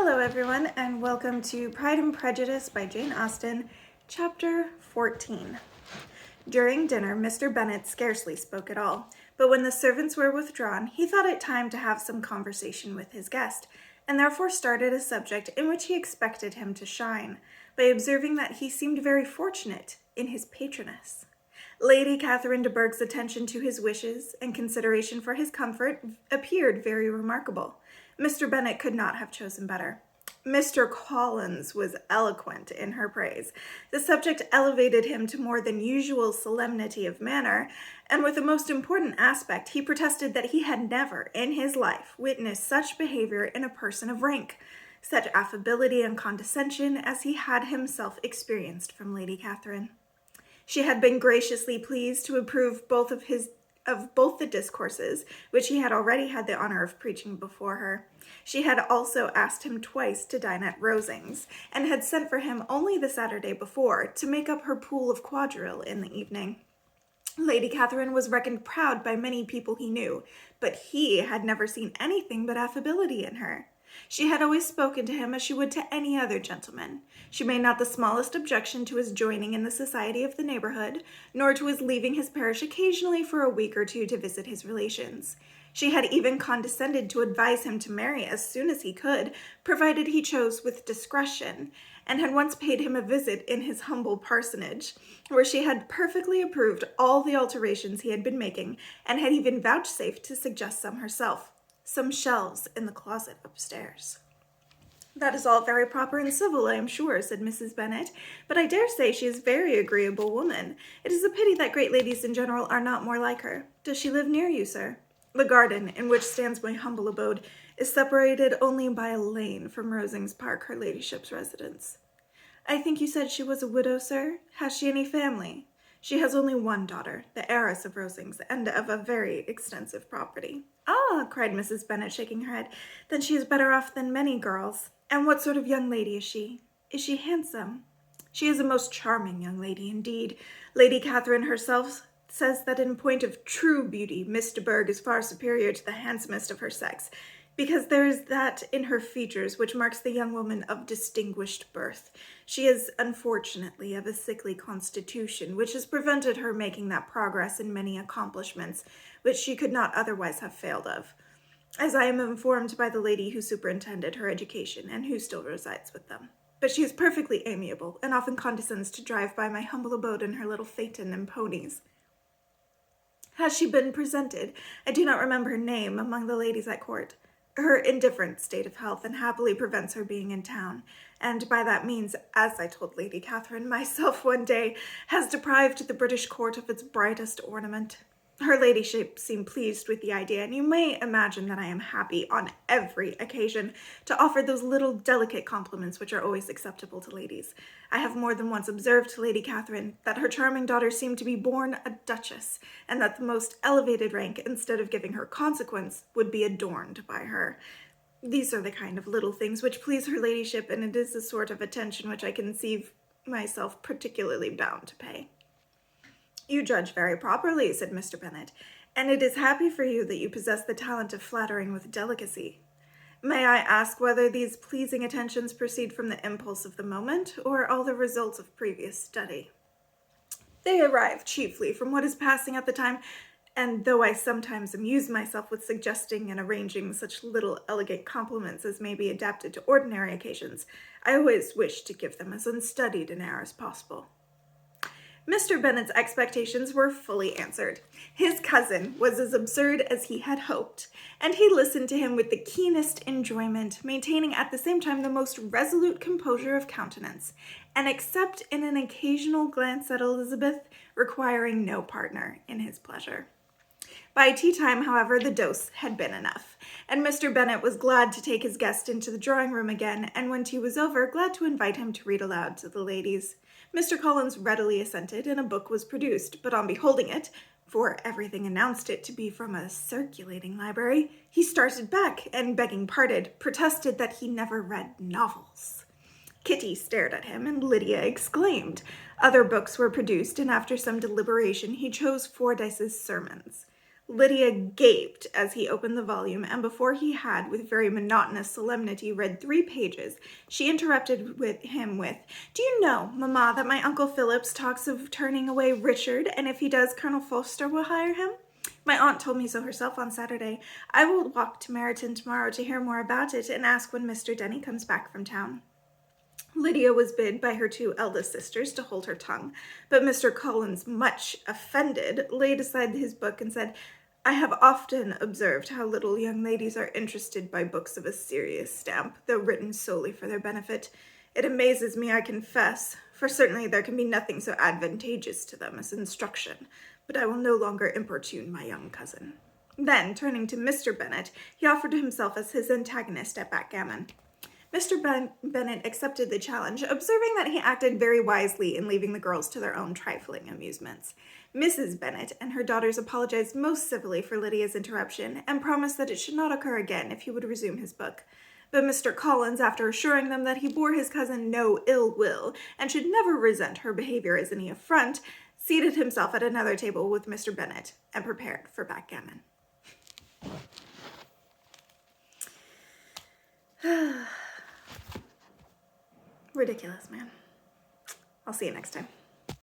Hello everyone, and welcome to Pride and Prejudice by Jane Austen, Chapter 14. During dinner, Mr. Bennet scarcely spoke at all, but when the servants were withdrawn, he thought it time to have some conversation with his guest, and therefore started a subject in which he expected him to shine, by observing that he seemed very fortunate in his patroness. Lady Catherine de Bourgh's attention to his wishes and consideration for his comfort appeared very remarkable. Mr. Bennet could not have chosen better. Mr. Collins was eloquent in her praise. The subject elevated him to more than usual solemnity of manner, and with a most important aspect, he protested that he had never in his life witnessed such behavior in a person of rank, such affability and condescension as he had himself experienced from Lady Catherine. She had been graciously pleased to approve both the discourses, which he had already had the honor of preaching before her. She had also asked him twice to dine at Rosings, and had sent for him only the Saturday before to make up her pool of quadrille in the evening. Lady Catherine was reckoned proud by many people he knew, but he had never seen anything but affability in her. She had always spoken to him as she would to any other gentleman. She made not the smallest objection to his joining in the society of the neighborhood, nor to his leaving his parish occasionally for a week or two to visit his relations. She had even condescended to advise him to marry as soon as he could, provided he chose with discretion, and had once paid him a visit in his humble parsonage, where she had perfectly approved all the alterations he had been making, and had even vouchsafed to suggest some herself. Some shelves in the closet upstairs. "That is all very proper and civil, I am sure," said Mrs. Bennet, "but I dare say she is a very agreeable woman. It is a pity that great ladies in general are not more like her. Does she live near you, sir? The garden, in which stands my humble abode, is separated only by a lane from Rosings Park, her ladyship's residence." "I think you said she was a widow, sir? Has she any family?" "She has only one daughter, the heiress of Rosings, and of a very extensive property." "Ah," cried Mrs. Bennet, shaking her head, "then she is better off than many girls. And what sort of young lady is she? Is she handsome?" "She is a most charming young lady indeed. Lady Catherine herself says that in point of true beauty, Miss de Bourgh is far superior to the handsomest of her sex, because there is that in her features which marks the young woman of distinguished birth. She is unfortunately of a sickly constitution, which has prevented her making that progress in many accomplishments which she could not otherwise have failed of, as I am informed by the lady who superintended her education, and who still resides with them. But she is perfectly amiable, and often condescends to drive by my humble abode in her little phaeton and ponies." "Has she been presented, I do not remember her name, among the ladies at court?" "Her indifferent state of health unhappily prevents her being in town, and by that means, as I told Lady Catherine myself one day, has deprived the British court of its brightest ornament. Her ladyship seemed pleased with the idea, and you may imagine that I am happy, on every occasion, to offer those little delicate compliments which are always acceptable to ladies. I have more than once observed to Lady Catherine that her charming daughter seemed to be born a duchess, and that the most elevated rank, instead of giving her consequence, would be adorned by her. These are the kind of little things which please her ladyship, and it is a sort of attention which I conceive myself particularly bound to pay." "You judge very properly," said Mr. Bennet, "and it is happy for you that you possess the talent of flattering with delicacy. May I ask whether these pleasing attentions proceed from the impulse of the moment, or are the results of previous study?" "They arrive chiefly from what is passing at the time, and though I sometimes amuse myself with suggesting and arranging such little elegant compliments as may be adapted to ordinary occasions, I always wish to give them as unstudied an air as possible." Mr. Bennet's expectations were fully answered. His cousin was as absurd as he had hoped, and he listened to him with the keenest enjoyment, maintaining at the same time the most resolute composure of countenance, and except in an occasional glance at Elizabeth, requiring no partner in his pleasure. By tea-time, however, the dose had been enough, and Mr. Bennet was glad to take his guest into the drawing-room again, and when tea was over, glad to invite him to read aloud to the ladies. Mr. Collins readily assented, and a book was produced, but on beholding it, for everything announced it to be from a circulating library, he started back, and begging pardon, protested that he never read novels. Kitty stared at him, and Lydia exclaimed. Other books were produced, and after some deliberation he chose Fordyce's Sermons. Lydia gaped as he opened the volume, and before he had, with very monotonous solemnity, read 3 pages, she interrupted him with, "Do you know, Mamma, that my Uncle Phillips talks of turning away Richard, and if he does, Colonel Forster will hire him? My aunt told me so herself on Saturday. I will walk to Meryton tomorrow to hear more about it, and ask when Mr. Denny comes back from town." Lydia was bid by her 2 eldest sisters to hold her tongue, but Mr. Collins, much offended, laid aside his book and said, "I have often observed how little young ladies are interested by books of a serious stamp, though written solely for their benefit. It amazes me, I confess, for certainly there can be nothing so advantageous to them as instruction, but I will no longer importune my young cousin." Then, turning to Mr. Bennet, he offered himself as his antagonist at backgammon. Mr. Bennet accepted the challenge, observing that he acted very wisely in leaving the girls to their own trifling amusements. Mrs. Bennet and her daughters apologized most civilly for Lydia's interruption, and promised that it should not occur again if he would resume his book. But Mr. Collins, after assuring them that he bore his cousin no ill will, and should never resent her behavior as any affront, seated himself at another table with Mr. Bennet, and prepared for backgammon. Ridiculous, man. I'll see you next time.